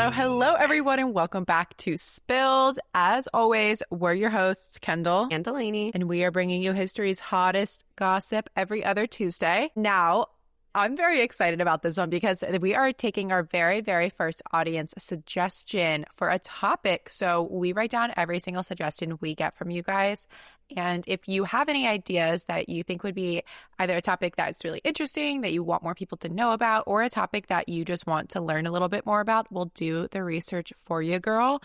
Hello, everyone, and welcome back to Spilled. As always, we're your hosts, Kendall and Delaney, and we are bringing you history's hottest gossip every other Tuesday. Now, I'm very excited about this one because we are taking our very, very first audience suggestion for a topic. So we write down every single suggestion we get from you guys. And if you have any ideas that you think would be either a topic that's really interesting, that you want more people to know about, or a topic that you just want to learn a little bit more about, we'll do the research for you, girl.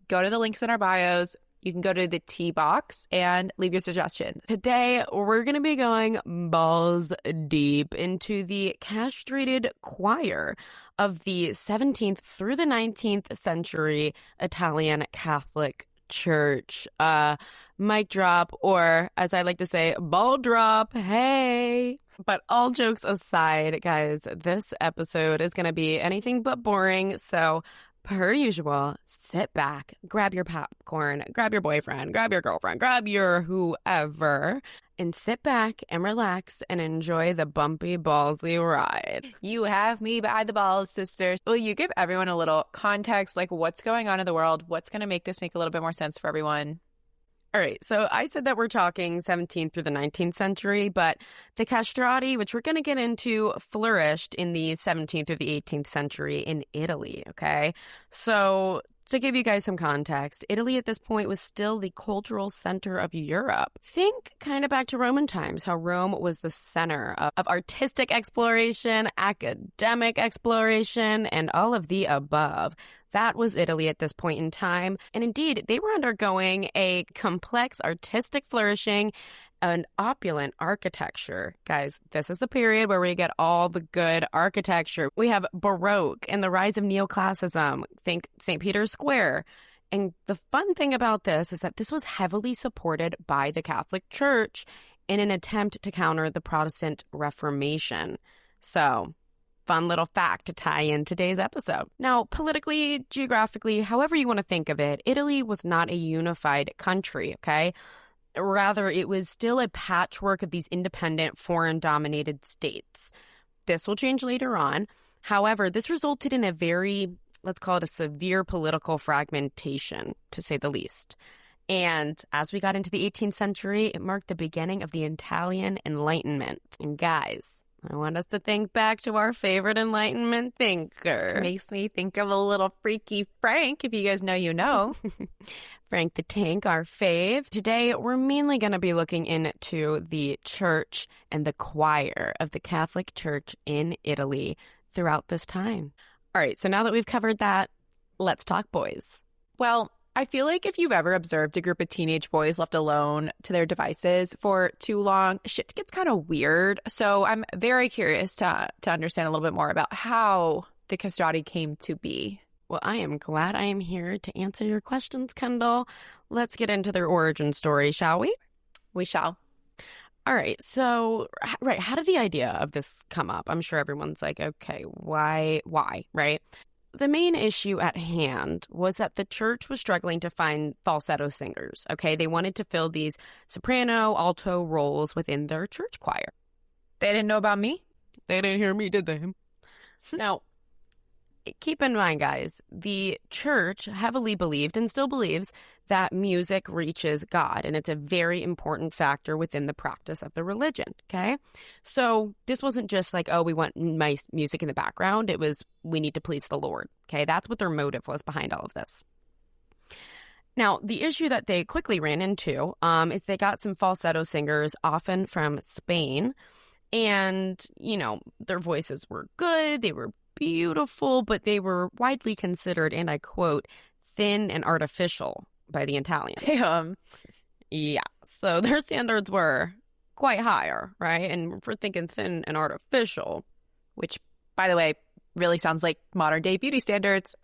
Go to the links in our bios. You can go to the T box and leave your suggestion. Today, we're going to be going balls deep into the castrated choir of the 17th through the 19th century Italian Catholic Church. Mic drop, or as I like to say, ball drop. Hey! But all jokes aside, guys, this episode is going to be anything but boring, so per usual, sit back, grab your popcorn, grab your boyfriend, grab your girlfriend, grab your whoever, and sit back and relax and enjoy the bumpy, ballsy ride. You have me by the balls, sister. Will you give everyone a little context, like what's going on in the world? What's going to make this make a little bit more sense for everyone? All right, so I said that we're talking 17th through the 19th century, but the Castrati, which we're going to get into, flourished in the 17th through the 18th century in Italy, okay? So to give you guys some context, Italy at this point was still the cultural center of Europe. Think kind of back to Roman times, how Rome was the center of artistic exploration, academic exploration, and all of the above. That was Italy at this point in time. And indeed, they were undergoing a complex artistic flourishing and opulent architecture. Guys, this is the period where we get all the good architecture. We have Baroque and the rise of neoclassicism. Think St. Peter's Square. And the fun thing about this is that this was heavily supported by the Catholic Church in an attempt to counter the Protestant Reformation. So, fun little fact to tie in today's episode. Now, politically, geographically, however you want to think of it, Italy was not a unified country, okay? Rather, it was still a patchwork of these independent, foreign-dominated states. This will change later on. However, this resulted in a very, let's call it a severe political fragmentation, to say the least. And as we got into the 18th century, it marked the beginning of the Italian Enlightenment. And guys, I want us to think back to our favorite Enlightenment thinker. Makes me think of a little freaky Frank, if you guys know you know. Frank the Tank, our fave. Today, we're mainly going to be looking into the church and the choir of the Catholic Church in Italy throughout this time. All right, so now that we've covered that, let's talk boys. Well, I feel like if you've ever observed a group of teenage boys left alone to their devices for too long, shit gets kind of weird. So I'm very curious to understand a little bit more about how the Castrati came to be. Well, I am glad I am here to answer your questions, Kendall. Let's get into their origin story, shall we? We shall. All right, so, right, how did the idea of this come up? I'm sure everyone's like, okay, why, right? The main issue at hand was that the church was struggling to find falsetto singers, okay? They wanted to fill these soprano, alto roles within their church choir. They didn't know about me? They didn't hear me, did they? Now, keep in mind, guys, the church heavily believed and still believes that music reaches God, and it's a very important factor within the practice of the religion, okay? So this wasn't just like, oh, we want nice music in the background. It was, we need to please the Lord, okay? That's what their motive was behind all of this. Now, the issue that they quickly ran into is they got some falsetto singers, often from Spain, and, you know, their voices were good, they were beautiful, but they were widely considered, and I quote, thin and artificial by the Italians. Damn. Yeah. So their standards were quite higher, right? And if we're thinking thin and artificial, which, by the way, really sounds like modern day beauty standards.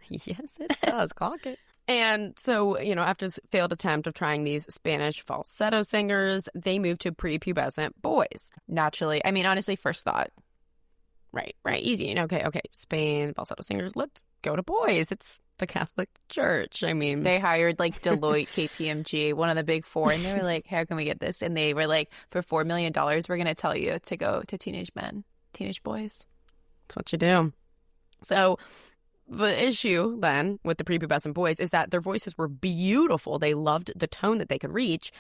Yes, it does. Clock it. And so, you know, after this failed attempt of trying these Spanish falsetto singers, they moved to prepubescent boys. Naturally. I mean, honestly, first thought. Right. Easy. Okay. Spain, falsetto singers. Let's go to boys. It's the Catholic Church. I mean, they hired like Deloitte, KPMG, one of the big four, and they were like, how can we get this? And they were like, for $4 million, we're going to tell you to go to teenage boys. That's what you do. So the issue then with the prepubescent boys is that their voices were beautiful. They loved the tone that they could reach,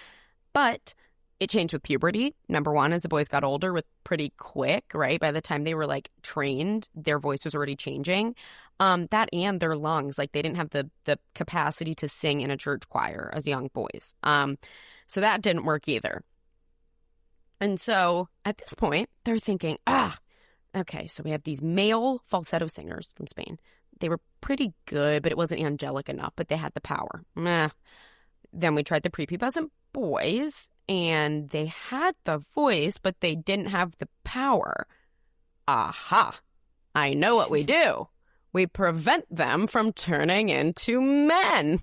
but it changed with puberty. Number one, as the boys got older, with pretty quick, right? By the time they were like trained, their voice was already changing. That and their lungs, like they didn't have the capacity to sing in a church choir as young boys. So that didn't work either. And so at this point, they're thinking, okay, so we have these male falsetto singers from Spain. They were pretty good, but it wasn't angelic enough, but they had the power. Meh. Then we tried the prepubescent boys, and they had the voice, but they didn't have the power. Aha! I know what we do. We prevent them from turning into men.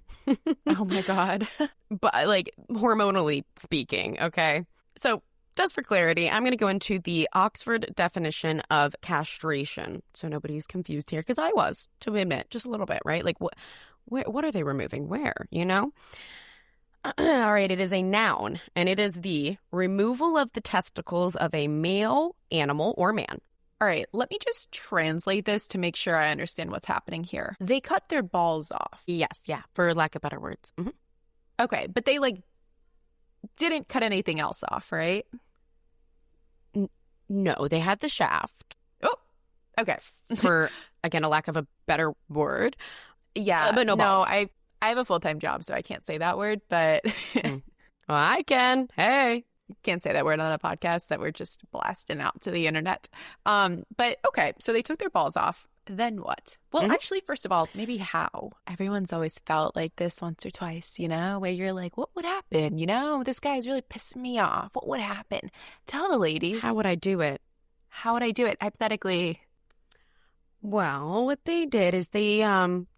Oh my God. But like hormonally speaking, okay? So just for clarity, I'm going to go into the Oxford definition of castration. So nobody's confused here, because I was, to admit, just a little bit, right? Like what are they removing? Where, you know? All right, it is a noun, and it is the removal of the testicles of a male animal or man. All right, let me just translate this to make sure I understand what's happening here. They cut their balls off. Yes, yeah, for lack of better words. Mm-hmm. Okay, but they like didn't cut anything else off, right? No, they had the shaft. Oh, okay. For, again, a lack of a better word. Yeah, but no balls. No, I have a full-time job, so I can't say that word, but... Well, I can. Hey. Can't say that word on a podcast that we're just blasting out to the internet. But okay, so they took their balls off. Then what? Well, actually, first of all, maybe how? Everyone's always felt like this once or twice, you know, where you're like, what would happen? You know, this guy's really pissing me off. What would happen? Tell the ladies. How would I do it? How would I do it? Hypothetically. Well, what they did is they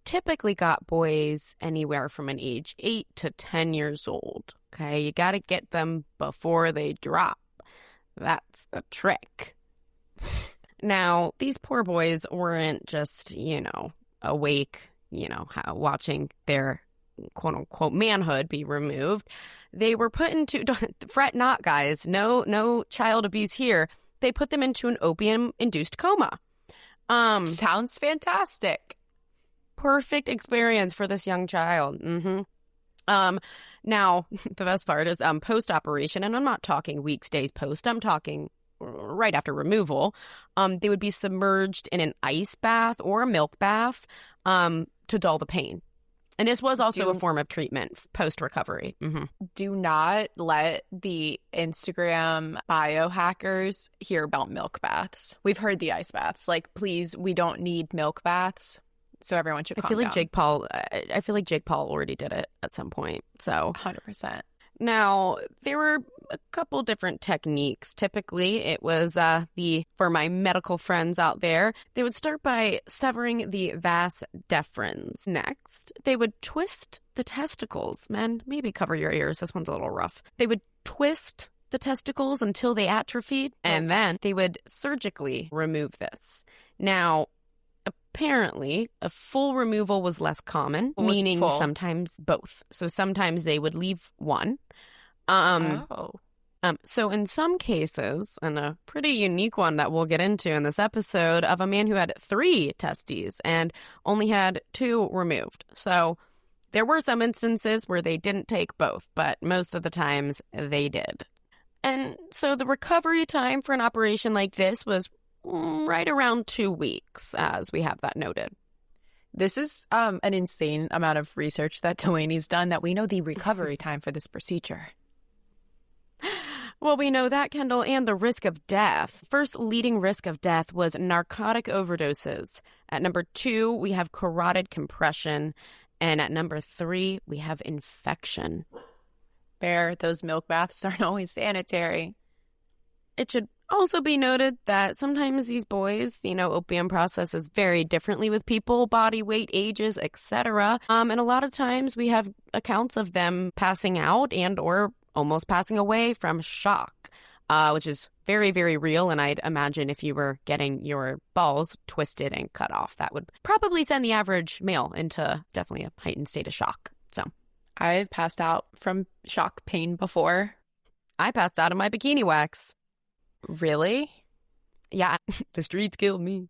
typically got boys anywhere from an age 8 to 10 years old. Okay, you got to get them before they drop. That's the trick. Now, these poor boys weren't just, you know, awake, you know, watching their quote-unquote manhood be removed. They were put into, fret not, guys, no child abuse here. They put them into an opium-induced coma. Sounds fantastic. Perfect experience for this young child. Now, the best part is post-operation, and I'm not talking weeks, days post, I'm talking right after removal. They would be submerged in an ice bath or a milk bath to dull the pain. And this was also a form of treatment post-recovery. Do not let the Instagram biohackers hear about milk baths. We've heard the ice baths. Like, please, we don't need milk baths. So everyone should calm down. I feel like Jake Paul already did it at some point. So 100%. Now, there were a couple different techniques. Typically, it was for my medical friends out there, they would start by severing the vas deferens. Next, they would twist the testicles. Men, maybe cover your ears. This one's a little rough. They would twist the testicles until they atrophied, and then they would surgically remove this. Now, apparently, a full removal was less common, meaning full? Sometimes both. So sometimes they would leave one. So in some cases, and a pretty unique one that we'll get into in this episode, of a man who had 3 testes and only had 2 removed. So there were some instances where they didn't take both, but most of the times they did. And so the recovery time for an operation like this was right around 2 weeks, as we have that noted. This is an insane amount of research that Delaney's done that we know the recovery time for this procedure. Well, we know that, Kendall, and the risk of death. First leading risk of death was narcotic overdoses. At number 2, we have carotid compression. And at number 3, we have infection. Bear, those milk baths aren't always sanitary. It should also be noted that sometimes these boys, opium processes very differently with people, body weight, ages, etc. And a lot of times we have accounts of them passing out and or almost passing away from shock, which is very, very real. And I'd imagine if you were getting your balls twisted and cut off, that would probably send the average male into definitely a heightened state of shock. So I've passed out from shock pain before. I passed out of my bikini wax. Really? Yeah. The streets killed me.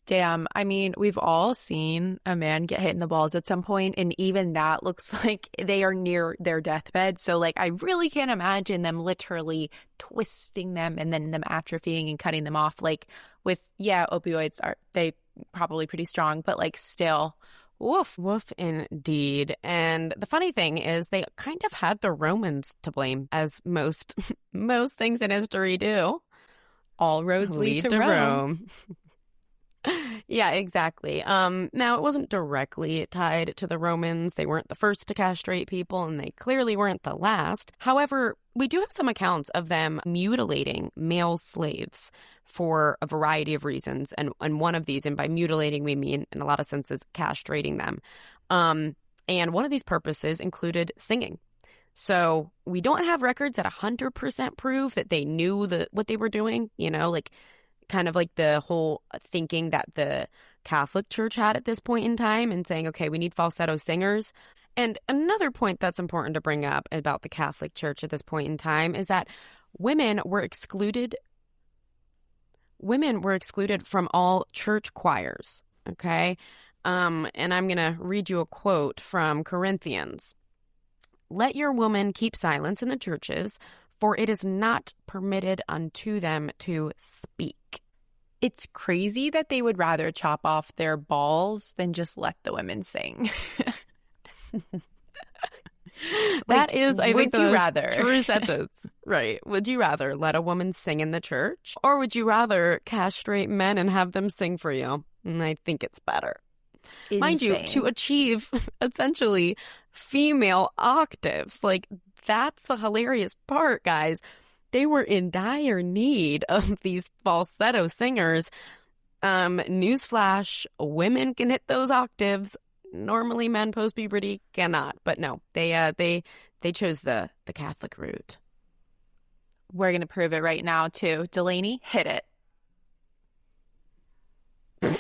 Damn. I mean, we've all seen a man get hit in the balls at some point, and even that looks like they are near their deathbed. So, like, I really can't imagine them literally twisting them and then them atrophying and cutting them off. Like, with, yeah, opioids are, they probably pretty strong, but like still, woof. Woof indeed. And the funny thing is they kind of had the Romans to blame, as most things in history do. All roads lead to Rome. Yeah, exactly. Now, it wasn't directly tied to the Romans. They weren't the first to castrate people, and they clearly weren't the last. However, we do have some accounts of them mutilating male slaves for a variety of reasons. And one of these, and by mutilating, we mean, in a lot of senses, castrating them. And one of these purposes included singing. So we don't have records that 100% prove that they knew what they were doing, you know, like kind of like the whole thinking that the Catholic Church had at this point in time and saying, okay, we need falsetto singers. And another point that's important to bring up about the Catholic Church at this point in time is that women were excluded from all church choirs, okay? And I'm going to read you a quote from Corinthians. Let your woman keep silence in the churches, for it is not permitted unto them to speak. It's crazy that they would rather chop off their balls than just let the women sing. That is, I think, would you rather? True sentence. Right. Would you rather let a woman sing in the church, or would you rather castrate men and have them sing for you? And I think it's better. Insane. Mind you, to achieve essentially female octaves. Like, that's the hilarious part, guys. They were in dire need of these falsetto singers. Newsflash, women can hit those octaves. Normally men post-puberty cannot. But no, they chose the Catholic route. We're going to prove it right now, too. Delaney, hit it.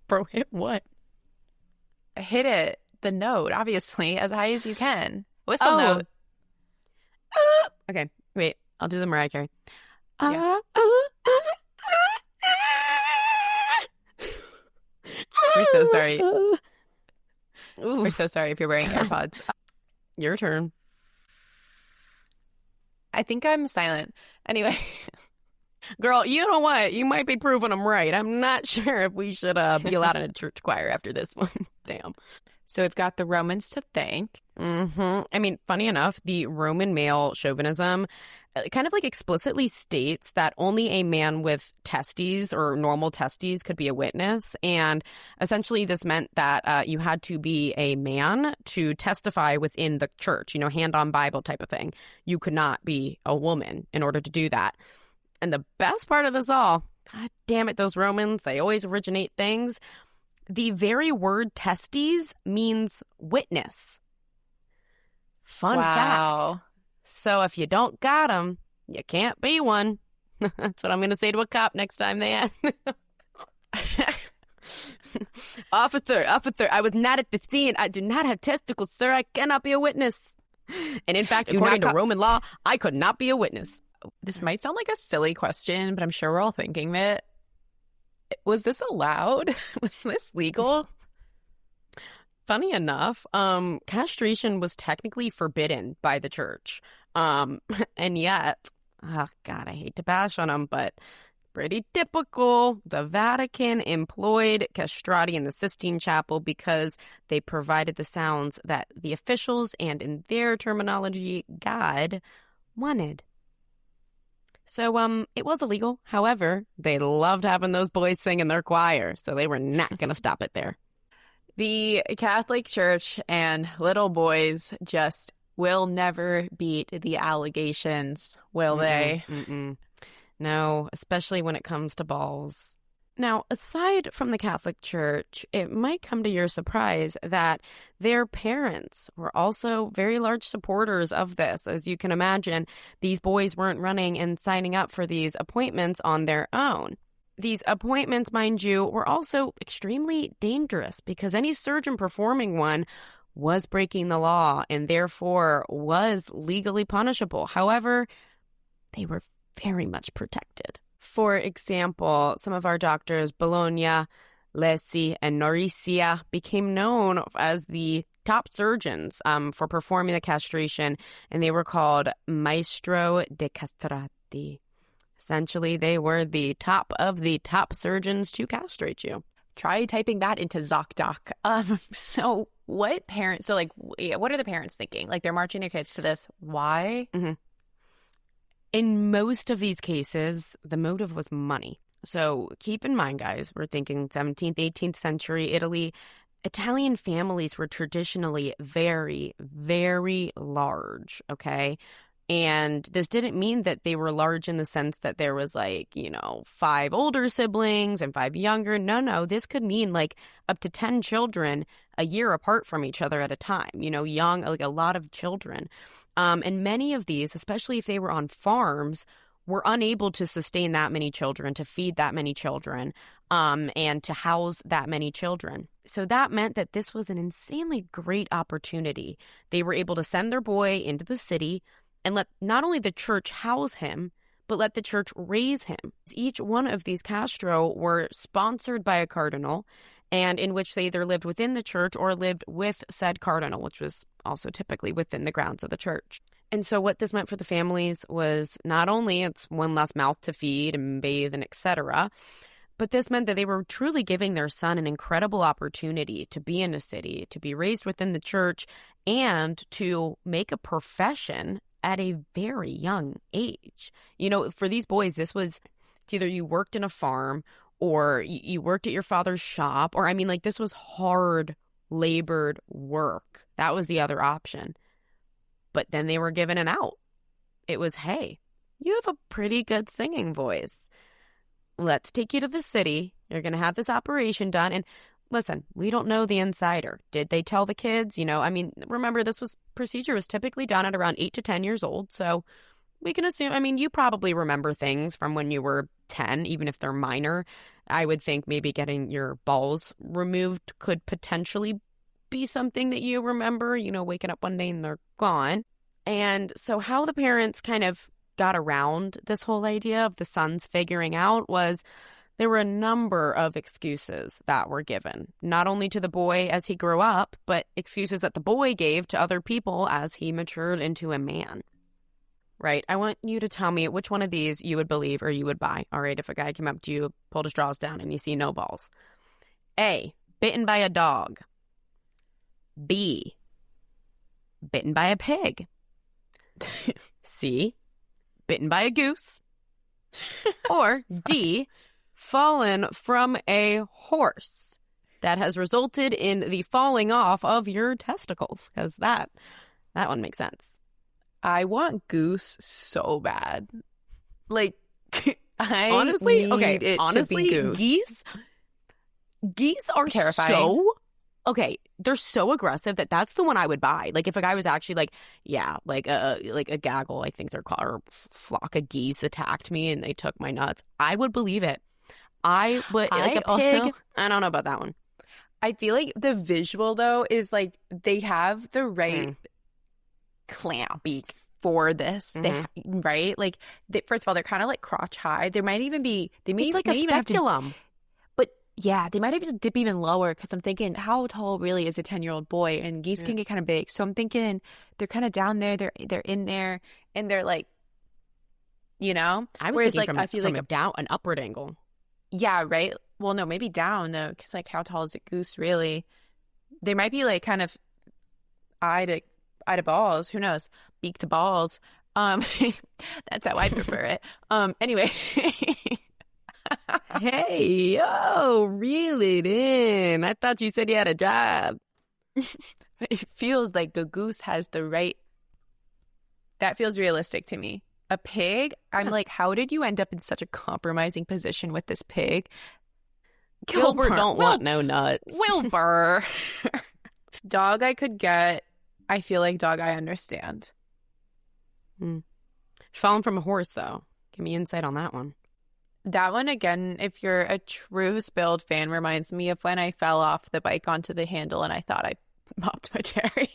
Bro, hit what? Hit it. The note, obviously, as high as you can. Whistle note. Okay, wait. I'll do the Mariah Carey. Yeah. We're so sorry. We're so sorry if you're wearing AirPods. Your turn. I think I'm silent. Anyway. Girl, you know what? You might be proving I'm right. I'm not sure if we should be allowed in a church choir after this one. Damn. So we've got the Romans to thank. I mean, funny enough, the Roman male chauvinism kind of like explicitly states that only a man with testes or normal testes could be a witness. And essentially this meant that you had to be a man to testify within the church, you know, hand on Bible type of thing. You could not be a woman in order to do that. And the best part of this all, God damn it, those Romans, they always originate things. The very word testes means witness. Fun fact. So if you don't got them, you can't be one. That's what I'm going to say to a cop next time they ask. Officer, I was not at the scene. I do not have testicles, sir. I cannot be a witness. And in fact, according to Roman law, I could not be a witness. This might sound like a silly question, but I'm sure we're all thinking it. Was this allowed? Was this legal? Funny enough, castration was technically forbidden by the church. And yet, oh God, I hate to bash on them, but pretty typical. The Vatican employed Castrati in the Sistine Chapel because they provided the sounds that the officials, and in their terminology, God, wanted. So, it was illegal. However, they loved having those boys sing in their choir, so they were not going to stop it there. The Catholic Church and little boys just will never beat the allegations, will they? No, especially when it comes to balls. Now, aside from the Catholic Church, it might come to your surprise that their parents were also very large supporters of this. As you can imagine, these boys weren't running and signing up for these appointments on their own. These appointments, mind you, were also extremely dangerous because any surgeon performing one was breaking the law and therefore was legally punishable. However, they were very much protected. For example, some of our doctors, Bologna, Lesi and Noricia became known as the top surgeons for performing the castration, and they were called Maestro de Castrati. Essentially, they were the top of the top surgeons to castrate you. Try typing that into ZocDoc. So what are the parents thinking? Like, they're marching their kids to this. Why? Mm-hmm. In most of these cases, the motive was money. So keep in mind, guys, we're thinking 17th, 18th century Italy. Italian families were traditionally very, very large, okay? And this didn't mean that they were large in the sense that there was 5 older siblings and 5 younger. No. This could mean up to 10 children a year apart from each other at a time, young, a lot of children. And many of these, especially if they were on farms, were unable to sustain that many children, to feed that many children, and to house that many children. So that meant that this was an insanely great opportunity. They were able to send their boy into the city and let not only the church house him, but let the church raise him. Each one of these castro were sponsored by a cardinal, and in which they either lived within the church or lived with said cardinal, which was also typically within the grounds of the church. And so what this meant for the families was not only it's one less mouth to feed and bathe and etc., but this meant that they were truly giving their son an incredible opportunity to be in a city, to be raised within the church, and to make a profession at a very young age. For these boys, it's either you worked in a farm or you worked at your father's shop, or this was hard labored work. That was the other option. But then they were given an out. It was, hey, you have a pretty good singing voice. Let's take you to the city. You're going to have this operation done. And listen, we don't know the insider. Did they tell the kids? Remember, procedure was typically done at around 8 to 10 years old. So we can assume, you probably remember things from when you were 10, even if they're minor. I would think maybe getting your balls removed could potentially be something that you remember, waking up one day and they're gone. And so how the parents kind of got around this whole idea of the sons figuring out was there were a number of excuses that were given, not only to the boy as he grew up, but excuses that the boy gave to other people as he matured into a man. Right? I want you to tell me which one of these you would believe or you would buy. All right, if a guy came up to you, pulled his drawers down, and you see no balls. A, bitten by a dog. B, bitten by a pig. C, bitten by a goose. Or D, fallen from a horse that has resulted in the falling off of your testicles, because that one makes sense. I want goose so bad. Honestly, goose. Geese are terrifying. They're so aggressive that's the one I would buy. If a guy was actually a gaggle, I think they're called, or flock of geese attacked me and they took my nuts, I would believe it. I would, a pig, I don't know about that one. I feel like the visual, though, is they have the right clamp beak for this. Mm-hmm. Right? First of all, they're kind of crotch high. There might even be, it's like a speculum. Yeah, they might have to dip even lower, because I'm thinking, how tall really is a 10-year-old boy? And geese can get kind of big. So I'm thinking they're kind of down there. They're in there, and they're I was thinking I feel an upward angle. Yeah, right. Well, no, maybe down though, because how tall is a goose really? They might be kind of eye to balls. Who knows? Beak to balls. That's how I prefer it. Anyway. Hey, reel it in. I thought you said you had a job. It feels like the goose has the right. That feels realistic to me. A pig, I'm how did you end up in such a compromising position with this pig? Gilbert don't want no nuts. Wilbur. Dog I could get. I feel like dog I understand. Falling from a horse, though. Give me insight on that one. That one, again, if you're a true Spilled fan, reminds me of when I fell off the bike onto the handle and I thought I popped my cherry.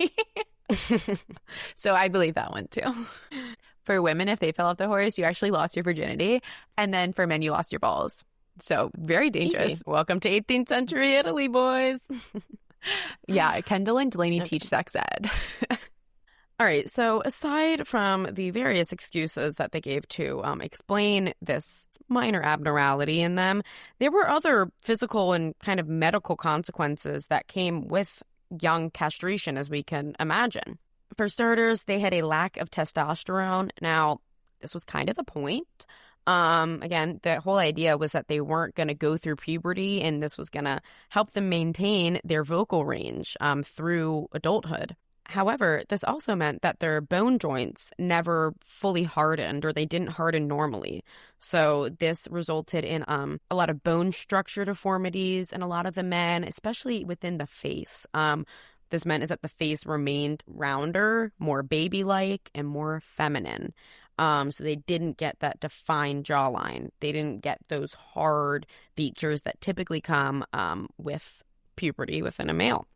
So I believe that one, too. For women, if they fell off the horse, you actually lost your virginity. And then for men, you lost your balls. So very dangerous. Easy. Welcome to 18th century Italy, boys. Yeah, Kendall and Delaney teach sex ed. All right, so aside from the various excuses that they gave to explain this minor abnormality in them, there were other physical and kind of medical consequences that came with young castration, as we can imagine. For starters, they had a lack of testosterone. Now, this was kind of the point. Again, the whole idea was that they weren't going to go through puberty, and this was going to help them maintain their vocal range through adulthood. However, this also meant that their bone joints never fully hardened, or they didn't harden normally. So this resulted in a lot of bone structure deformities in a lot of the men, especially within the face. This meant is that the face remained rounder, more baby-like, and more feminine. So they didn't get that defined jawline. They didn't get those hard features that typically come with puberty within a male.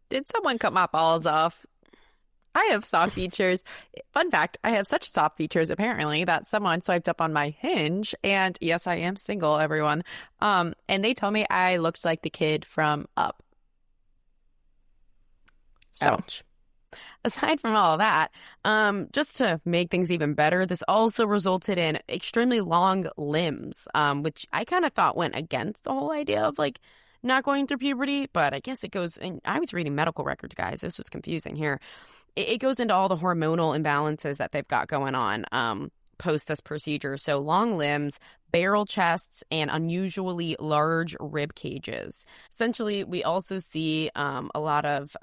Did someone cut my balls off? I have soft features. Fun fact, I have such soft features, apparently, that someone swiped up on my Hinge. And yes, I am single, everyone. And they told me I looked like the kid from Up. So. Ouch. Aside from all of that, just to make things even better, this also resulted in extremely long limbs, which I kind of thought went against the whole idea of like not going through puberty, but I guess it goes, and I was reading medical records, guys. This was confusing here. It goes into all the hormonal imbalances that they've got going on post this procedure. So long limbs, barrel chests, and unusually large rib cages. Essentially, we also see a lot of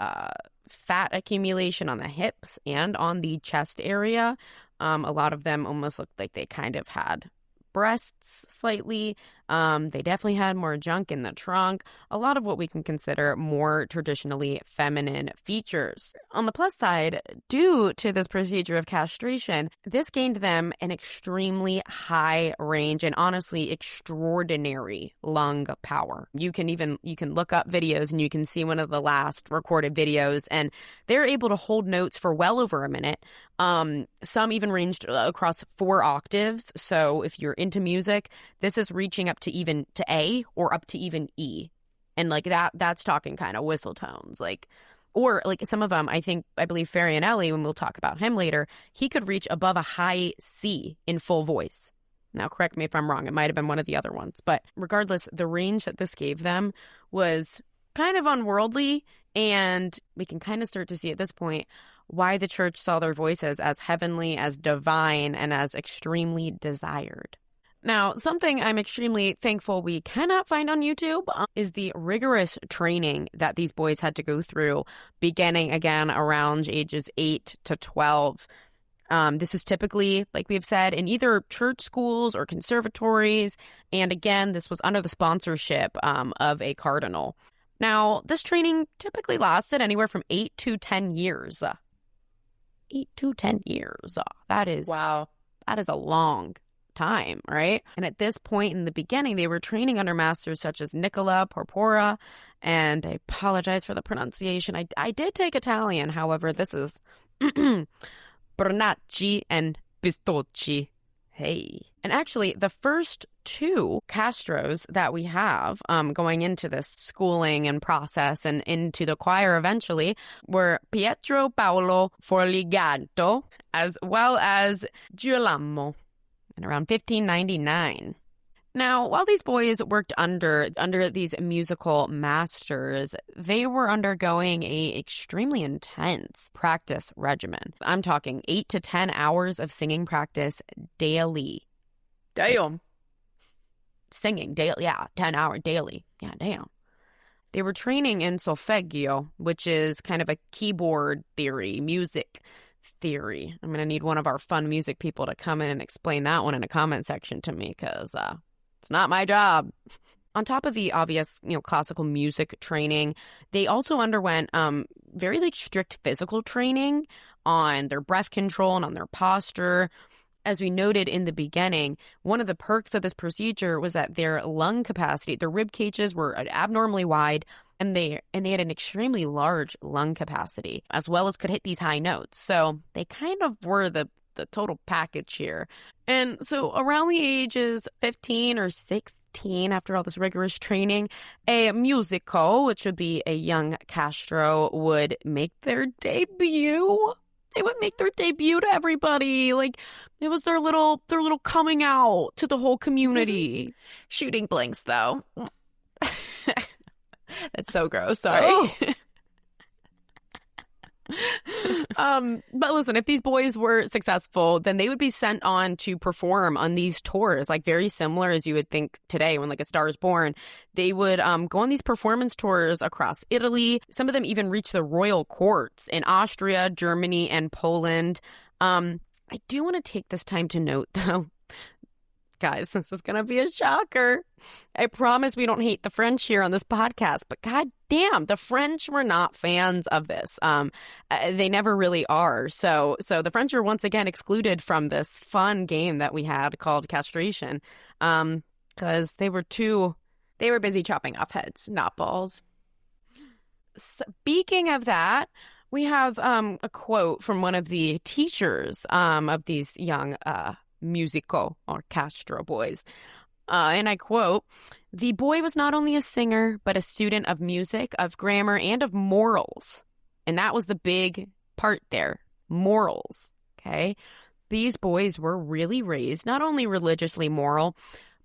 fat accumulation on the hips and on the chest area. A lot of them almost looked like they kind of had breasts slightly. They definitely had more junk in the trunk. A lot of what we can consider more traditionally feminine features. On the plus side, due to this procedure of castration, this gained them an extremely high range and honestly extraordinary lung power. You can look up videos and you can see one of the last recorded videos, and they're able to hold notes for well over a minute. Some even ranged across 4 octaves. So if you're into music, this is reaching up to even to A or up to even E. And like that's talking kind of whistle tones. Or some of them, I believe Farianelli, when we'll talk about him later, he could reach above a high C in full voice. Now, correct me if I'm wrong. It might have been one of the other ones. But regardless, the range that this gave them was kind of unworldly. And we can kind of start to see at this point why the church saw their voices as heavenly, as divine, and as extremely desired. Now, something I'm extremely thankful we cannot find on YouTube is the rigorous training that these boys had to go through, beginning again around ages 8 to 12. This was typically, like we've said, in either church schools or conservatories. And again, this was under the sponsorship of a cardinal. Now, this training typically lasted anywhere from 8 to 10 years. 8 to 10 years. That is wow. That is a long time, right? And at this point in the beginning, they were training under masters such as Nicola Porpora, and I apologize for the pronunciation. I did take Italian, however, this is Bernacci and Pistocchi. Hey. And actually, the first 2 Castros that we have going into this schooling and process and into the choir eventually were Pietro Paolo Forligato, as well as Girolamo, in around 1599. Now, while these boys worked under these musical masters, they were undergoing a extremely intense practice regimen. I'm talking 8 to 10 hours of singing practice daily. Damn. Singing daily, yeah, 10 hour daily. Yeah, damn. They were training in solfeggio, which is kind of a keyboard theory, music theory. I'm going to need one of our fun music people to come in and explain that one in a comment section to me, because it's not my job. On top of the obvious, classical music training, they also underwent very strict physical training on their breath control and on their posture. As we noted in the beginning, one of the perks of this procedure was that their lung capacity, their rib cages were abnormally wide, and they had an extremely large lung capacity, as well as could hit these high notes. So they kind of were the total package here. And so around the ages 15 or 18, after all this rigorous training, a musico, which would be a young Castro, would make their debut. They would make their debut to everybody. Like, it was their little coming out to the whole community. Shooting blinks, though. That's so gross. Sorry. Oh. But listen, if these boys were successful, then they would be sent on to perform on these tours, like very similar as you would think today when like A Star is Born. They would go on these performance tours across Italy. Some of them even reach the royal courts in Austria, Germany, and Poland. I do want to take this time to note, though, guys, this is going to be a shocker. I promise we don't hate the French here on this podcast, but god damn, the French were not fans of this. They never really are. So the French are once again excluded from this fun game that we had called castration, because they were busy chopping off heads, not balls. Speaking of that, we have a quote from one of the teachers of these young musico or Castro boys. And I quote, "The boy was not only a singer, but a student of music, of grammar, and of morals." And that was the big part there. Morals. Okay. These boys were really raised, not only religiously moral,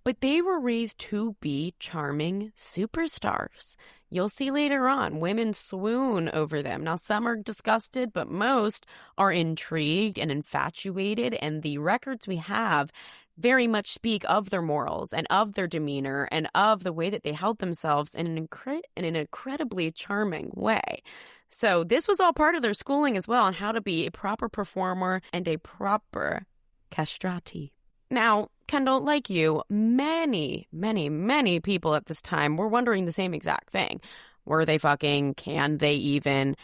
but they were raised to be charming superstars. You'll see later on, women swoon over them. Now, some are disgusted, but most are intrigued and infatuated. And the records we have very much speak of their morals and of their demeanor and of the way that they held themselves in an incredibly charming way. So this was all part of their schooling as well on how to be a proper performer and a proper castrati. Now, Kendall, like you, many, many, many people at this time were wondering the same exact thing. Were they fucking? Can they even?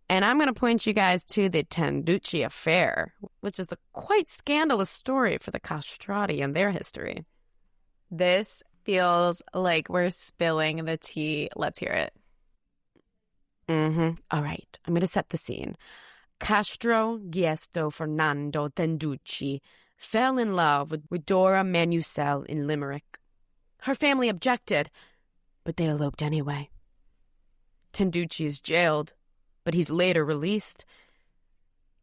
And I'm going to point you guys to the Tenducci affair, which is the quite scandalous story for the Castrati and their history. This feels like we're spilling the tea. Let's hear it. All right. I'm going to set the scene. Castro Giesto Fernando Tenducci fell in love with Dora Manusel in Limerick. Her family objected, but they eloped anyway. Tenducci is jailed, but he's later released.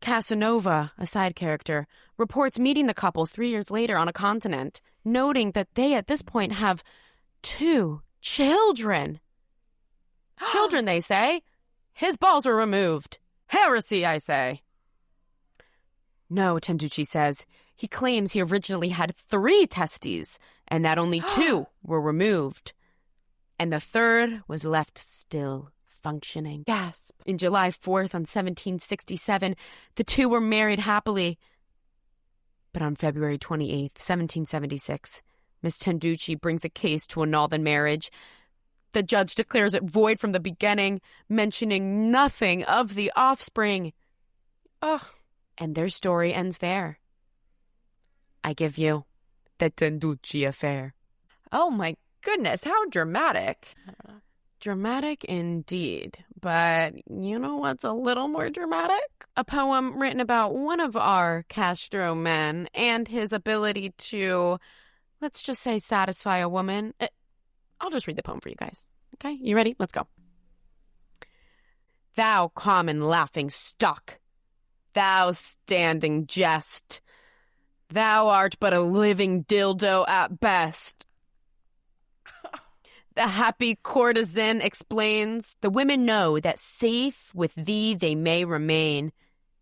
Casanova, a side character, reports meeting the couple 3 years later on a continent, noting that they at this point have 2 children. Children, they say. His balls were removed. Heresy, I say. No, Tenducci says. He claims he originally had 3 testes, and that only 2 were removed. And the third was left still functioning. Gasp. In July 4th, on 1767, the 2 were married happily. But on February 28th, 1776, Miss Tenducci brings a case to annul the marriage. The judge declares it void from the beginning, mentioning nothing of the offspring. Ugh. And their story ends there. I give you the Tenducci affair. Oh my goodness, how dramatic. Dramatic indeed. But you know what's a little more dramatic? A poem written about one of our Castro men and his ability to, let's just say, satisfy a woman. I'll just read the poem for you guys. Okay, you ready? Let's go. Thou common laughing stock, thou standing jest, thou art but a living dildo at best. The happy courtesan explains, the women know that safe with thee they may remain,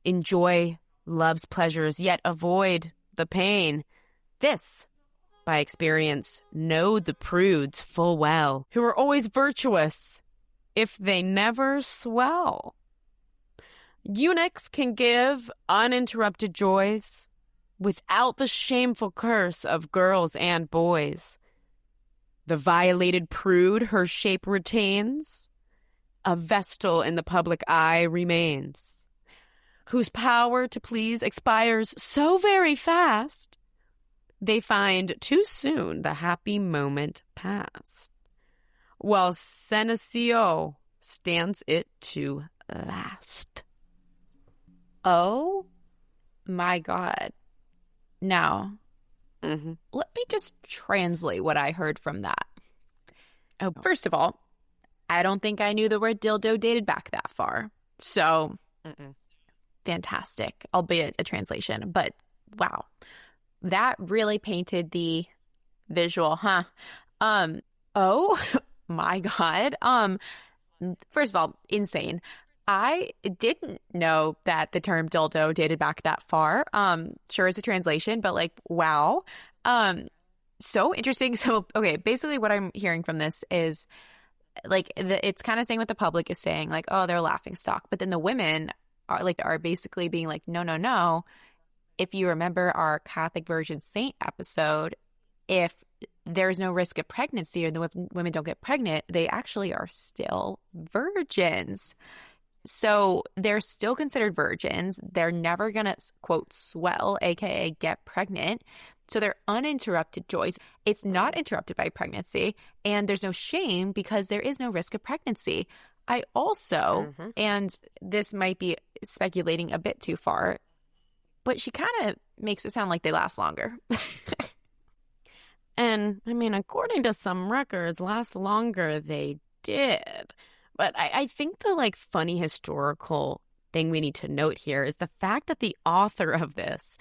enjoy love's pleasures, yet avoid the pain. This, by experience, know the prudes full well, who are always virtuous, if they never swell. Eunuchs can give uninterrupted joys, without the shameful curse of girls and boys. The violated prude her shape retains, a vestal in the public eye remains, whose power to please expires so very fast, they find too soon the happy moment past, while senecio stands it to last. Oh my God. Now, Mm-hmm. Let me just translate what I heard from that. Oh, first of all, I don't think I knew the word dildo dated back that far. So, fantastic, albeit a translation. But wow, that really painted the visual, huh? Oh my God. First of all, insane. I didn't know that the term dildo dated back that far. Sure, it's a translation, but like, wow. So interesting. So, okay, basically what I'm hearing from this is like it's kind of saying what the public is saying, like, oh, they're a laughing stock. But then the women are basically being like, no, no, no. If you remember our Catholic Virgin Saint episode, if there's no risk of pregnancy or the women don't get pregnant, they actually are still virgins. So they're still considered virgins. They're never going to, quote, swell, aka get pregnant. So they're uninterrupted joys. It's not interrupted by pregnancy. And there's no shame because there is no risk of pregnancy. I also, and this might be speculating a bit too far, but she kind of makes it sound like they last longer. And, I mean, according to some records, last longer they did. But I think the, like, funny historical thing we need to note here is the fact that the author of this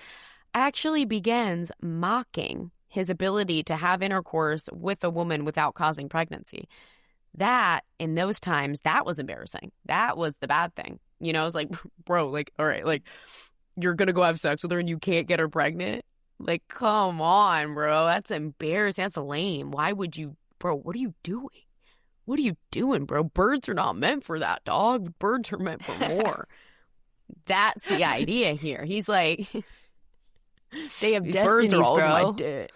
actually begins mocking his ability to have intercourse with a woman without causing pregnancy. That, in those times, that was embarrassing. That was the bad thing. You know, it's like, bro, like, all right, like, you're going to go have sex with her and you can't get her pregnant? Like, come on, bro. That's embarrassing. That's lame. Why would you, bro, what are you doing? What are you doing, bro? Birds are not meant for that, dog. Birds are meant for more. That's the idea here. He's like, they have these destinies, birds are all bro. over my dick.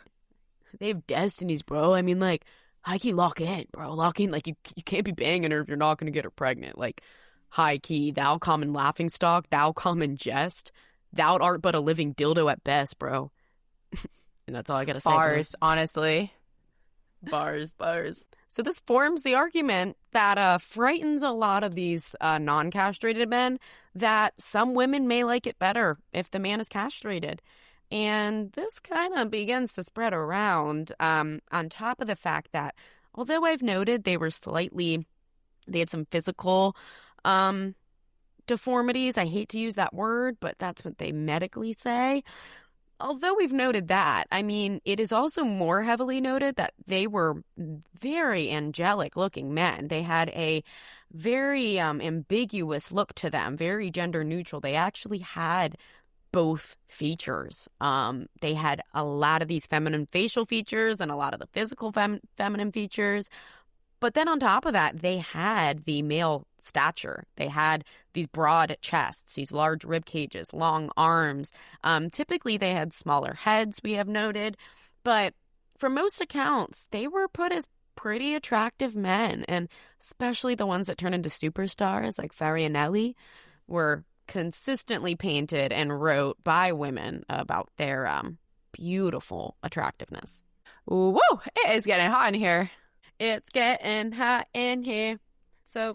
They have destinies, bro. I mean, like, high key, lock in, bro. Lock in. Like, you can't be banging her if you're not going to get her pregnant. Like, high key, thou common laughing stock, thou common jest, thou art but a living dildo at best, bro. And that's all I got to say. Bars, honestly. Bars. So this forms the argument that frightens a lot of these non-castrated men, that some women may like it better if the man is castrated. And this kind of begins to spread around on top of the fact that although I've noted they had some physical deformities. I hate to use that word, but that's what they medically say. Although we've noted that, I mean, it is also more heavily noted that they were very angelic looking men. They had a very ambiguous look to them, very gender neutral. They actually had both features. They had a lot of these feminine facial features and a lot of the physical feminine features. But then on top of that, they had the male stature. They had these broad chests, these large rib cages, long arms. Typically, they had smaller heads, we have noted. But from most accounts, they were put as pretty attractive men. And especially the ones that turn into superstars like Farinelli were consistently painted and wrote by women about their beautiful attractiveness. Whoa, it is getting hot in here. It's getting hot in here. So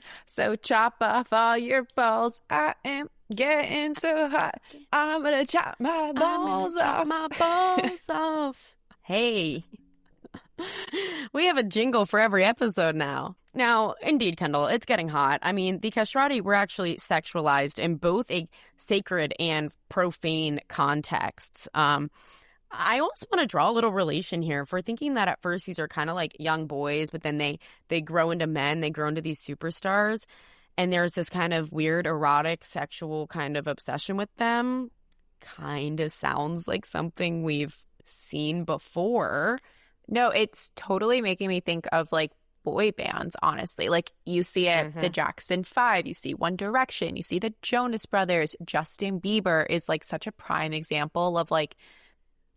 chop off all your balls. I am getting so hot. I'm gonna chop my balls off. Hey. We have a jingle for every episode now. Now, indeed, Kendall, it's getting hot. I mean, the castrati were actually sexualized in both a sacred and profane contexts. I also want to draw a little relation here for thinking that at first these are kind of like young boys, but then they grow into men, they grow into these superstars, and there's this kind of weird erotic sexual kind of obsession with them. Kind of sounds like something we've seen before. No, it's totally making me think of like boy bands, honestly. Like you see it, the Jackson 5, you see One Direction, you see the Jonas Brothers. Justin Bieber is like such a prime example of like,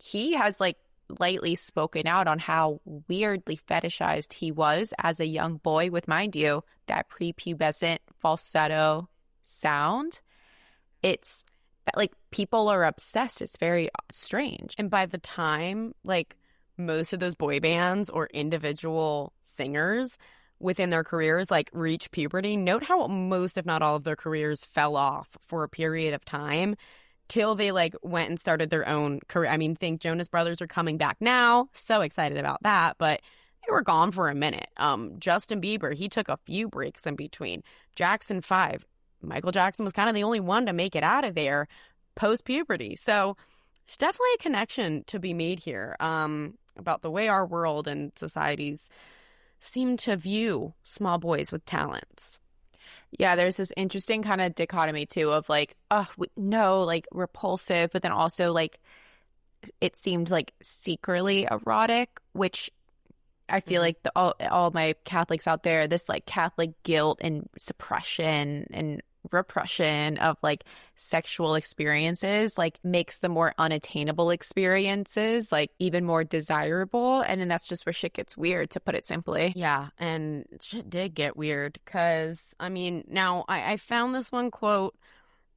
he has like lightly spoken out on how weirdly fetishized he was as a young boy with, mind you, that prepubescent falsetto sound. It's like people are obsessed. It's very strange. And by the time like most of those boy bands or individual singers within their careers like reach puberty, note how most, if not all of their careers fell off for a period of time. till they like went and started their own career. I mean, think Jonas Brothers are coming back now. So excited about that. But they were gone for a minute. Justin Bieber, he took a few breaks in between. Jackson 5. Michael Jackson was kind of the only one to make it out of there post-puberty. So there's definitely a connection to be made here about the way our world and societies seem to view small boys with talents. Yeah, there's this interesting kind of dichotomy too of like, oh, no, like repulsive, but then also like it seemed like secretly erotic, which I feel like all my Catholics out there, this like Catholic guilt and suppression and repression of like sexual experiences like makes the more unattainable experiences like even more desirable. And then that's just where shit gets weird, to put it simply. Yeah, and shit did get weird because, I mean, now I found this one quote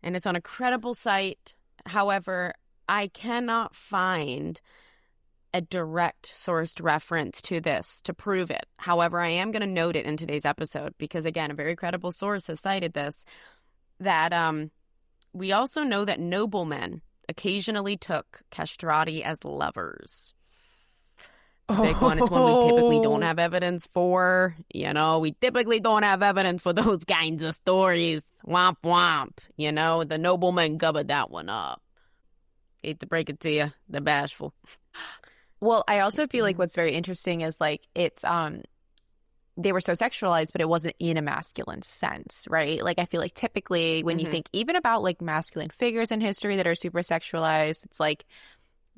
and it's on a credible site. However, I cannot find a direct sourced reference to this to prove it. However, I am going to note it in today's episode because, again, a very credible source has cited this, that we also know that noblemen occasionally took castrati as lovers. It's a big one. It's one we typically don't have evidence for. You know, we typically don't have evidence for those kinds of stories. Womp womp. You know, the noblemen covered that one up. Hate to break it to you, they're bashful. Well, I also feel like what's very interesting is like it's they were so sexualized, but it wasn't in a masculine sense, right? Like I feel like typically when you think even about like masculine figures in history that are super sexualized, it's like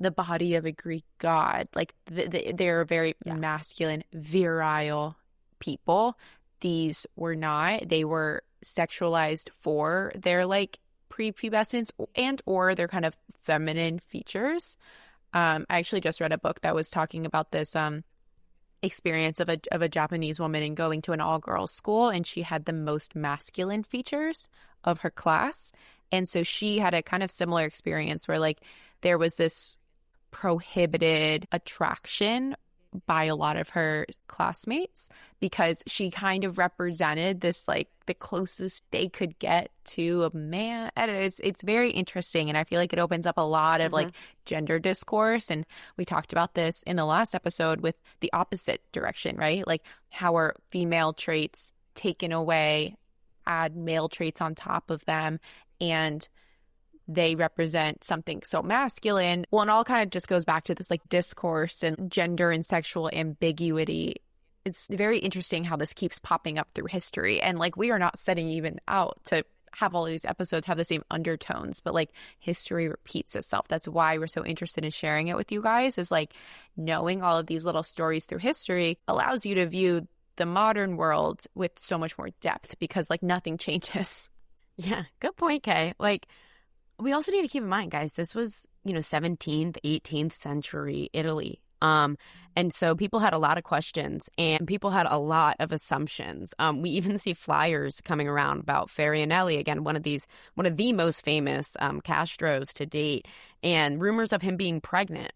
the body of a Greek god. Like they're very masculine, virile people. These were not. They were sexualized for their like prepubescence and or their kind of feminine features. I actually just read a book that was talking about this experience of a Japanese woman in going to an all-girls school, and she had the most masculine features of her class. And so she had a kind of similar experience where like there was this prohibited attraction by a lot of her classmates because she kind of represented this like the closest they could get to a man. And it's very interesting, and I feel like it opens up a lot of like gender discourse. And we talked about this in the last episode with the opposite direction, right? Like how are female traits taken away, add male traits on top of them, and they represent something so masculine. Well, and all kind of just goes back to this like discourse and gender and sexual ambiguity. It's very interesting how this keeps popping up through history. And like we are not setting even out to have all these episodes have the same undertones, but like history repeats itself. That's why we're so interested in sharing it with you guys, is like knowing all of these little stories through history allows you to view the modern world with so much more depth because like nothing changes. Yeah, good point, Kay. Like, we also need to keep in mind, guys, this was, 17th, 18th century Italy. And so people had a lot of questions and people had a lot of assumptions. We even see flyers coming around about Farinelli, again, one of the most famous Castros to date, and rumors of him being pregnant.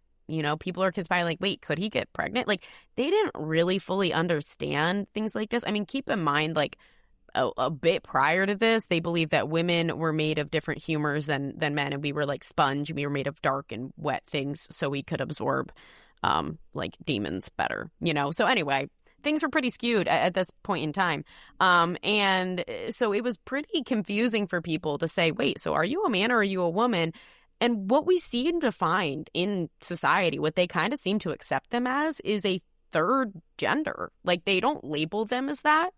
People are conspiring like, wait, could he get pregnant? Like, they didn't really fully understand things like this. I mean, keep in mind, like, a bit prior to this, they believed that women were made of different humors than men, and we were like sponge. We were made of dark and wet things so we could absorb like demons better, So anyway, things were pretty skewed at this point in time. And so it was pretty confusing for people to say, wait, so are you a man or are you a woman? And what we seem to find in society, what they kind of seem to accept them as, is a third gender. Like, they don't label them as that.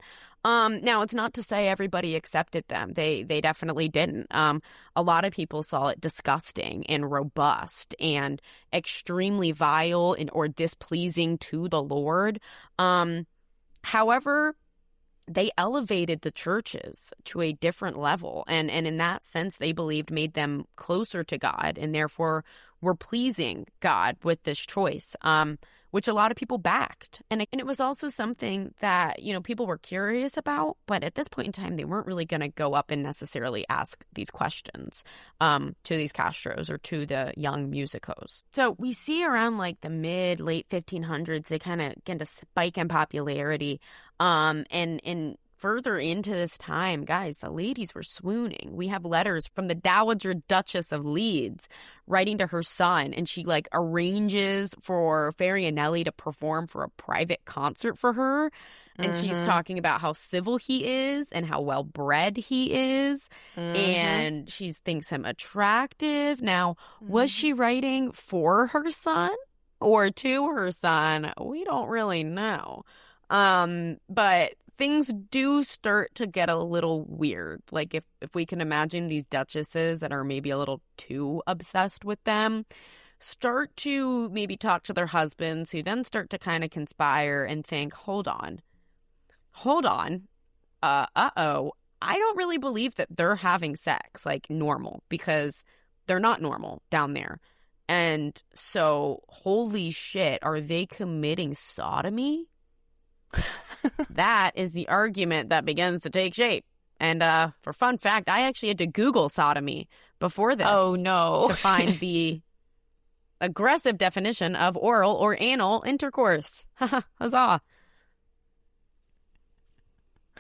Now, it's not to say everybody accepted them. They definitely didn't. A lot of people saw it disgusting and robust and extremely vile or displeasing to the Lord. However, they elevated the churches to a different level. And in that sense, they believed made them closer to God and therefore were pleasing God with this choice. Which a lot of people backed. And it was also something that, people were curious about, but at this point in time, they weren't really going to go up and necessarily ask these questions to these Castros or to the young musicos. So we see around like the late 1500s, they kind of get to spike in popularity. And further into this time, guys, the ladies were swooning. We have letters from the Dowager Duchess of Leeds writing to her son, and she like arranges for Farinelli to perform for a private concert for her. And she's talking about how civil he is and how well bred he is. And she thinks him attractive. Now, was she writing for her son or to her son? We don't really know. But things do start to get a little weird. Like if we can imagine these duchesses that are maybe a little too obsessed with them start to maybe talk to their husbands, who then start to kind of conspire and think, hold on, I don't really believe that they're having sex like normal, because they're not normal down there. And so, holy shit, are they committing sodomy? That is the argument that begins to take shape. And for fun fact, I actually had to Google sodomy before this. Oh, no. To find the aggressive definition of oral or anal intercourse. Huzzah.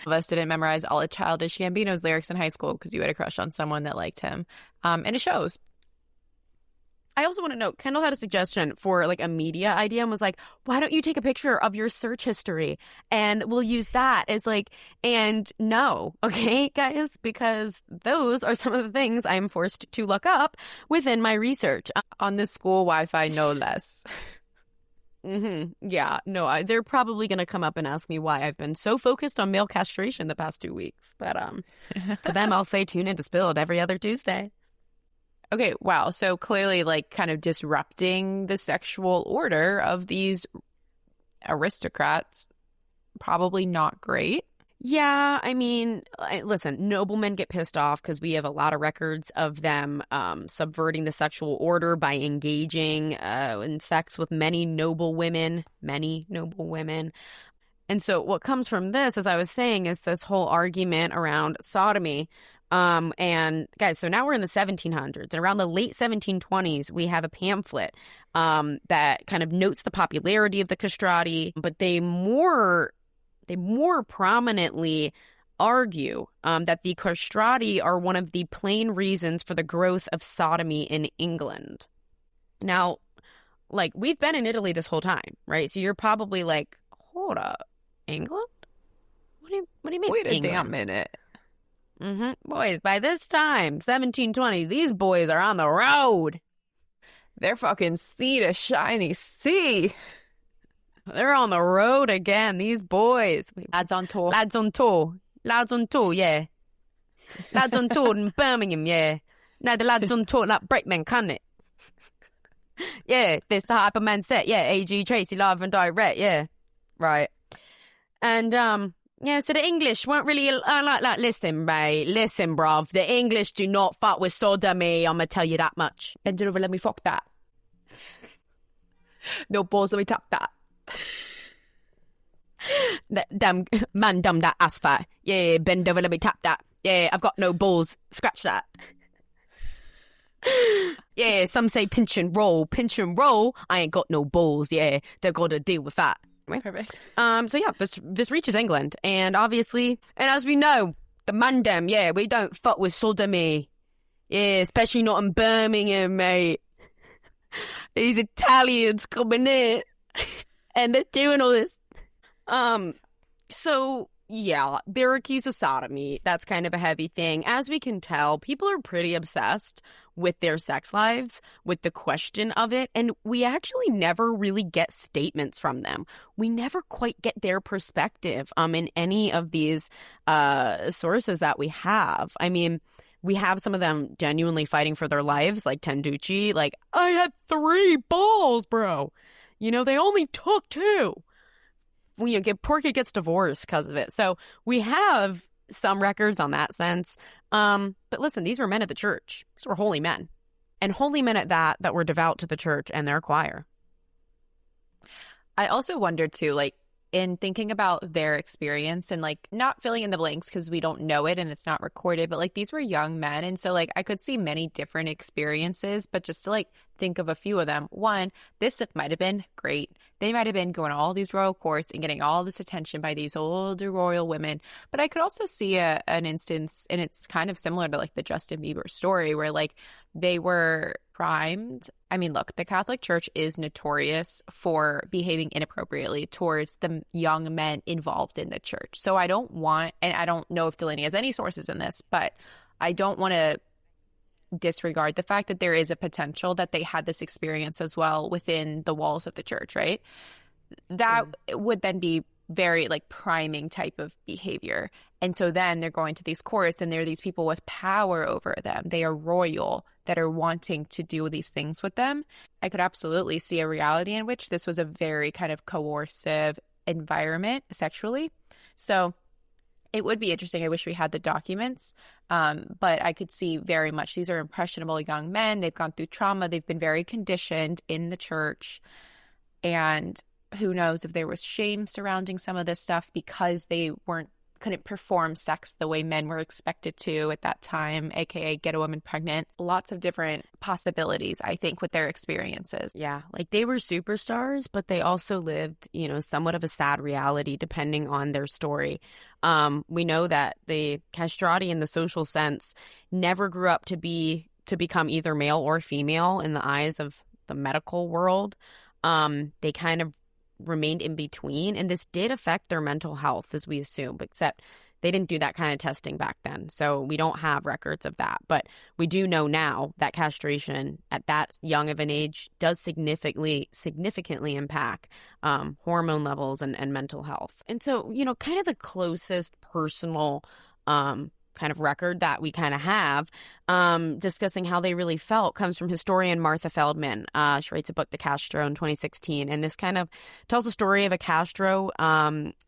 Of us didn't memorize all of Childish Gambino's lyrics in high school because you had a crush on someone that liked him. And it shows. I also want to note, Kendall had a suggestion for like a media idea and was like, why don't you take a picture of your search history and we'll use that as like, and no, okay, guys, because those are some of the things I'm forced to look up within my research. On the school Wi-Fi, no less. Yeah, no, they're probably going to come up and ask me why I've been so focused on male castration the past 2 weeks. But to them, I'll say tune in to Spilled every other Tuesday. Okay, wow. So clearly, like, kind of disrupting the sexual order of these aristocrats, probably not great. Yeah, I mean, listen, noblemen get pissed off because we have a lot of records of them subverting the sexual order by engaging in sex with many noble women. And so what comes from this, as I was saying, is this whole argument around sodomy. And guys, so now we're in the 1700s, and around the late 1720s, we have a pamphlet that kind of notes the popularity of the castrati, but they more prominently argue that the castrati are one of the plain reasons for the growth of sodomy in England. Now, like, we've been in Italy this whole time, right? So you're probably like, hold up, England? What do you mean Wait a England? damn minute. Boys, by this time, 1720, these boys are on the road. They're fucking sea to shiny sea. They're on the road again, these boys. Lads on tour, yeah. Lads on tour in Birmingham, yeah. No, the lads on tour like Breakman, can't it? Yeah, this the Hyperman set, yeah. A.G. Tracy, live and direct, yeah. Right. And, yeah, so the English weren't really like, listen, mate, listen, bruv. The English do not fuck with sodomy, I'm going to tell you that much. Bend it over, let me fuck that. No balls, let me tap that. Damn that ass fat. Yeah, bend over, let me tap that. Yeah, I've got no balls. Scratch that. Yeah, some say pinch and roll. Pinch and roll, I ain't got no balls. Yeah, they've got to deal with that. Perfect. So yeah, this reaches England, and obviously, and as we know, the mandem, yeah, we don't fuck with sodomy. Yeah, especially not in Birmingham, mate. These Italians coming in, and they're doing all this. So yeah, they're accused of sodomy. That's kind of a heavy thing. As we can tell, people are pretty obsessed with their sex lives, with the question of it, and we actually never really get statements from them. We never quite get their perspective in any of these sources that we have. I mean, we have some of them genuinely fighting for their lives, like Tenducci, like, I had 3 balls, bro. You know, they only took 2. Poor kid gets divorced because of it. So we have some records on that sense. But listen, these were men of the church. These were holy men. And holy men at that were devout to the church and their choir. I also wonder, too, like, in thinking about their experience and, like, not filling in the blanks because we don't know it and it's not recorded, but, like, these were young men. And so, like, I could see many different experiences, but just to, like, think of a few of them. One, this might have been great. They might have been going to all these royal courts and getting all this attention by these older royal women. But I could also see an instance, and it's kind of similar to like the Justin Bieber story, where like they were primed. I mean, look, the Catholic Church is notorious for behaving inappropriately towards the young men involved in the church. So I don't want, and I don't know if Delaney has any sources in this, but I don't want to disregard the fact that there is a potential that they had this experience as well within the walls of the church, right? That would then be very like priming type of behavior. And so then they're going to these courts and there are these people with power over them. They are royal that are wanting to do these things with them. I could absolutely see a reality in which this was a very kind of coercive environment sexually. So it would be interesting. I wish we had the documents, but I could see very much these are impressionable young men. They've gone through trauma. They've been very conditioned in the church. And who knows if there was shame surrounding some of this stuff because they couldn't perform sex the way men were expected to at that time, aka get a woman pregnant. Lots of different possibilities, I think, with their experiences. Yeah, like they were superstars, but they also lived, somewhat of a sad reality depending on their story. We know that the Castrati in the social sense never grew up to become either male or female in the eyes of the medical world. They kind of remained in between, and this did affect their mental health, as we assume, except they didn't do that kind of testing back then, so we don't have records of that. But we do know now that castration at that young of an age does significantly impact hormone levels and mental health. And so, kind of the closest personal kind of record that we kind of have discussing how they really felt comes from historian Martha Feldman. She writes a book, The Castro, in 2016, and this kind of tells a story of a Castro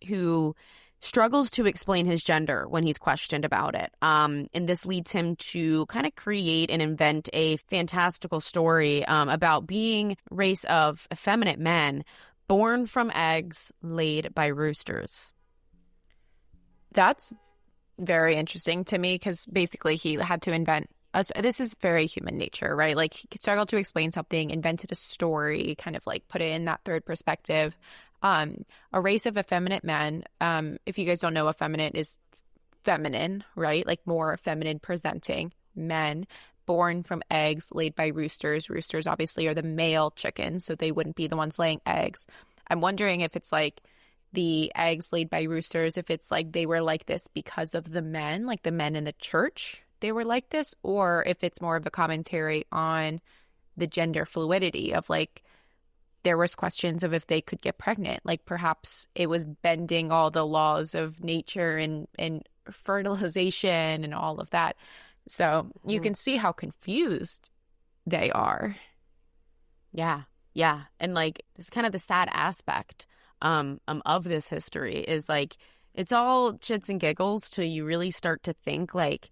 who struggles to explain his gender when he's questioned about it. And this leads him to kind of create and invent a fantastical story about being a race of effeminate men born from eggs laid by roosters. That's very interesting to me because basically he had to invent this is very human nature, right? Like he struggled to explain something, invented a story, kind of like put it in that third perspective. A race of effeminate men. If you guys don't know, effeminate is feminine, right? Like more feminine presenting men born from eggs laid by roosters. Roosters obviously are the male chickens, so they wouldn't be the ones laying eggs. I'm wondering if it's like the eggs laid by roosters, if it's like they were like this because of the men, like the men in the church, they were like this, or if it's more of a commentary on the gender fluidity of like there was questions of if they could get pregnant, like perhaps it was bending all the laws of nature and fertilization and all of that. So you can see how confused they are. Yeah. And like this is kind of the sad aspect of this history is like it's all shits and giggles till you really start to think like,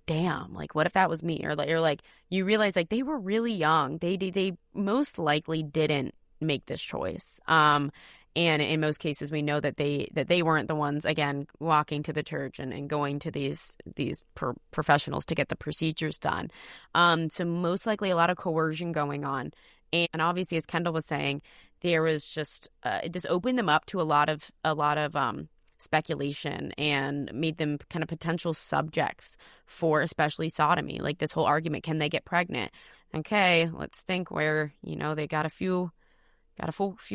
damn, like what if that was me? Or like you realize like they were really young. They most likely didn't make this choice. And in most cases we know that they weren't the ones, again, walking to the church and going to these professionals to get the procedures done. So most likely a lot of coercion going on. And obviously, as Kendall was saying, there was just this opened them up to a lot of speculation and made them kind of potential subjects for especially sodomy. Like this whole argument, can they get pregnant? Okay, let's think where they got a few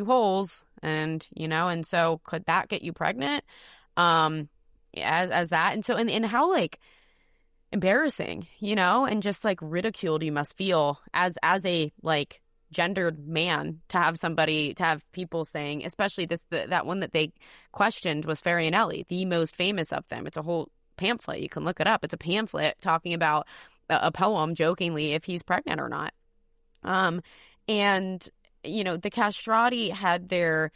holes, and and so could that get you pregnant? As that, and so and how like embarrassing, and just like ridiculed you must feel as a like gendered man to have people saying, especially that one that they questioned was Farinelli, the most famous of them. It's a whole pamphlet. You can look it up. It's a pamphlet talking about a poem jokingly if he's pregnant or not. And the Castrati had their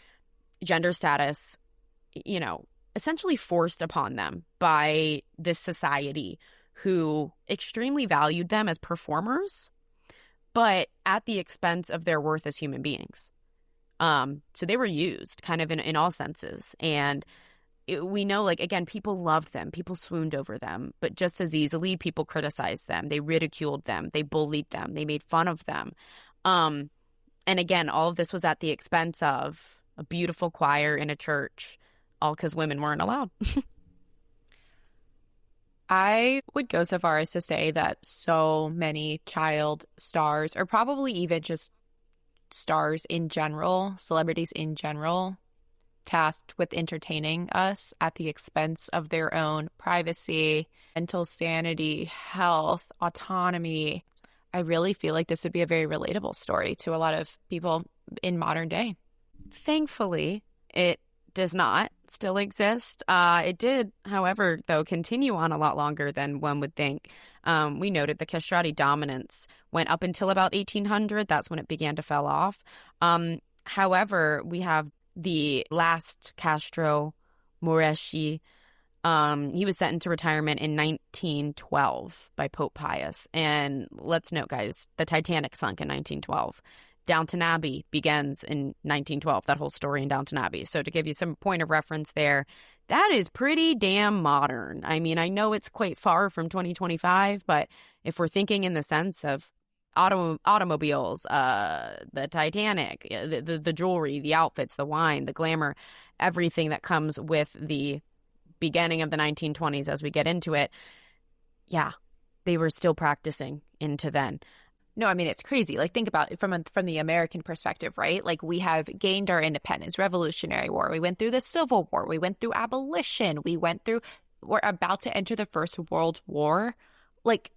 gender status, essentially forced upon them by this society who extremely valued them as performers, but at the expense of their worth as human beings. So they were used kind of in all senses. And we know, like, again, people loved them. People swooned over them. But just as easily, people criticized them. They ridiculed them. They bullied them. They made fun of them. And again, all of this was at the expense of a beautiful choir in a church, all because women weren't allowed. I would go so far as to say that so many child stars, or probably even just stars in general, celebrities in general, tasked with entertaining us at the expense of their own privacy, mental sanity, health, autonomy. I really feel like this would be a very relatable story to a lot of people in modern day. Thankfully, it does not still exist. It did, however, though, continue on a lot longer than one would think. We noted the Castrati dominance went up until about 1800. That's when it began to fall off. However, we have the last Castro, Moreschi. He was sent into retirement in 1912 by Pope Pius. And let's note, guys, the Titanic sunk in 1912. Downton Abbey begins in 1912, that whole story in Downton Abbey. So to give you some point of reference there, that is pretty damn modern. I mean, I know it's quite far from 2025, but if we're thinking in the sense of automobiles, the Titanic, the jewelry, the outfits, the wine, the glamour, everything that comes with the beginning of the 1920s as we get into it, yeah, they were still practicing into then. No, I mean, it's crazy. Like, think about it from the American perspective, right? Like, we have gained our independence, Revolutionary War. We went through the Civil War. We went through abolition. We're about to enter the First World War. Like,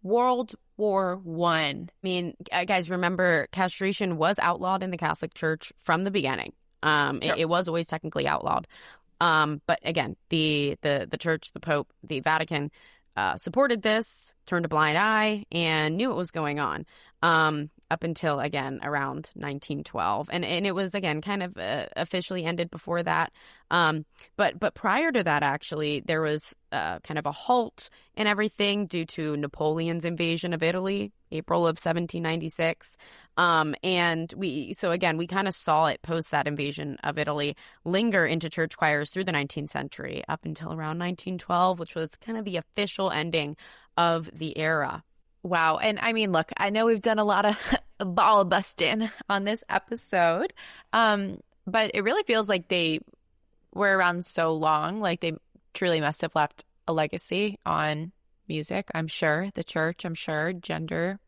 World War One. I mean, guys, remember, castration was outlawed in the Catholic Church from the beginning. Sure. It was always technically outlawed. But again, the Church, the Pope, the Vatican supported this, turned a blind eye, and knew what was going on up until, again, around 1912. And it was, again, kind of officially ended before that. But prior to that, actually, there was kind of a halt in everything due to Napoleon's invasion of Italy, April of 1796. And we kind of saw it post that invasion of Italy linger into church choirs through the 19th century up until around 1912, which was kind of the official ending of the era. Wow. And I mean, look, I know we've done a lot of ball busting on this episode, but it really feels like they were around so long, like they truly must have left a legacy on music, I'm sure, the church, I'm sure, gender.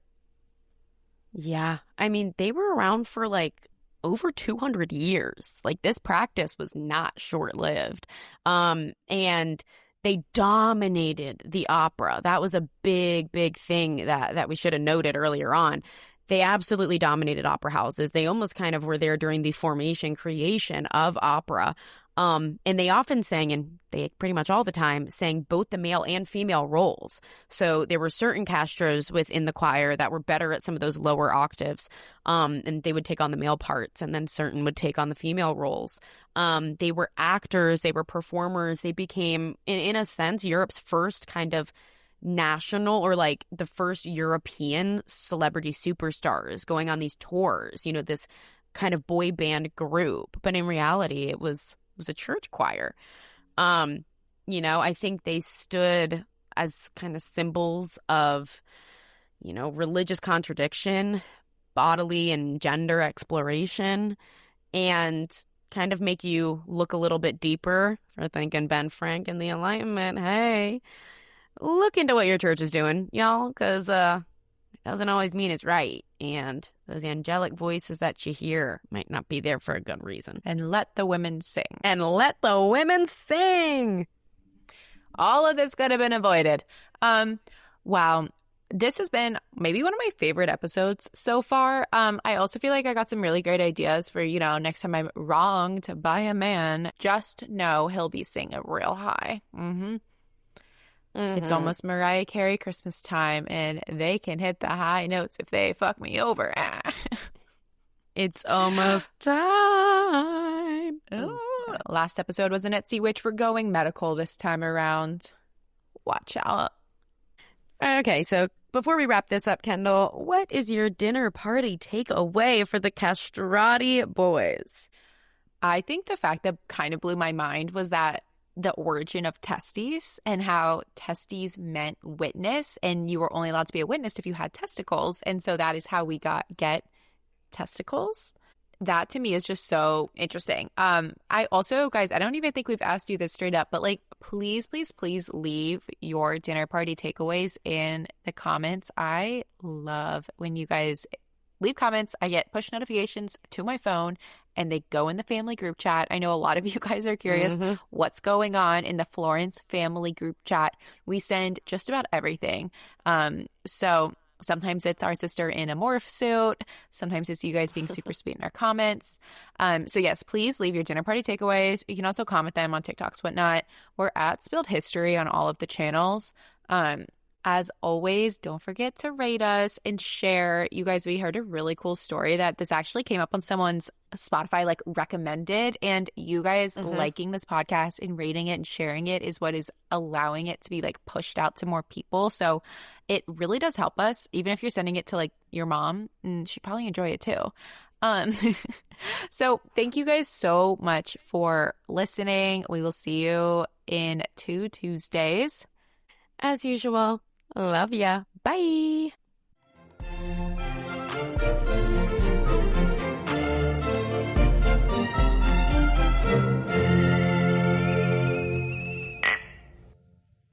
Yeah. I mean, they were around for like over 200 years. Like, this practice was not short-lived. And they dominated the opera. That was a big, big thing that we should have noted earlier on. They absolutely dominated opera houses. They almost kind of were there during the creation of opera. And they often sang, and they pretty much all the time sang both the male and female roles. So there were certain castros within the choir that were better at some of those lower octaves, and they would take on the male parts, and then certain would take on the female roles. They were actors, they were performers. They became, in a sense, Europe's first kind of national, or like the first European celebrity superstars going on these tours, you know, this kind of boy band group. But in reality, it was a church choir. You know, I think they stood as kind of symbols of, you know, religious contradiction, bodily and gender exploration, and kind of make you look a little bit deeper for thinking Ben Frank and the Enlightenment. Hey, look into what your church is doing, y'all, because it doesn't always mean it's right. And those angelic voices that you hear might not be there for a good reason. And let the women sing. And let the women sing. All of this could have been avoided. Wow. This has been maybe one of my favorite episodes so far. I also feel like I got some really great ideas for, you know, next time I'm wrong to buy a man, just know he'll be singing real high. Mm-hmm. It's almost Mariah Carey Christmas time, and they can hit the high notes if they fuck me over. It's almost time. Oh. Last episode was an Etsy Witch. We're going medical this time around. Watch out. Okay, so before we wrap this up, Kendall, what is your dinner party takeaway for the Castrati boys? I think the fact that kind of blew my mind was that the origin of testes and how testes meant witness, and you were only allowed to be a witness if you had testicles. And so that is how we get testicles. That to me is just so interesting. I also, guys, I don't even think we've asked you this straight up, but like, please, please, please leave your dinner party takeaways in the comments. I love when you guys leave comments. I get push notifications to my phone and they go in the family group chat. I know a lot of you guys are curious what's going on in the Florence family group chat. We send just about everything. So sometimes it's our sister in a morph suit. Sometimes it's you guys being super sweet in our comments. So yes, please leave your dinner party takeaways. You can also comment them on TikToks, whatnot. We're at Spilled History on all of the channels. As always, don't forget to rate us and share. You guys, we heard a really cool story that this actually came up on someone's Spotify, like recommended. And you guys liking this podcast and rating it and sharing it is what is allowing it to be like pushed out to more people. So it really does help us, even if you're sending it to like your mom, and she'd probably enjoy it too. So thank you guys so much for listening. We will see you in 2 Tuesdays. As usual, love ya. Bye.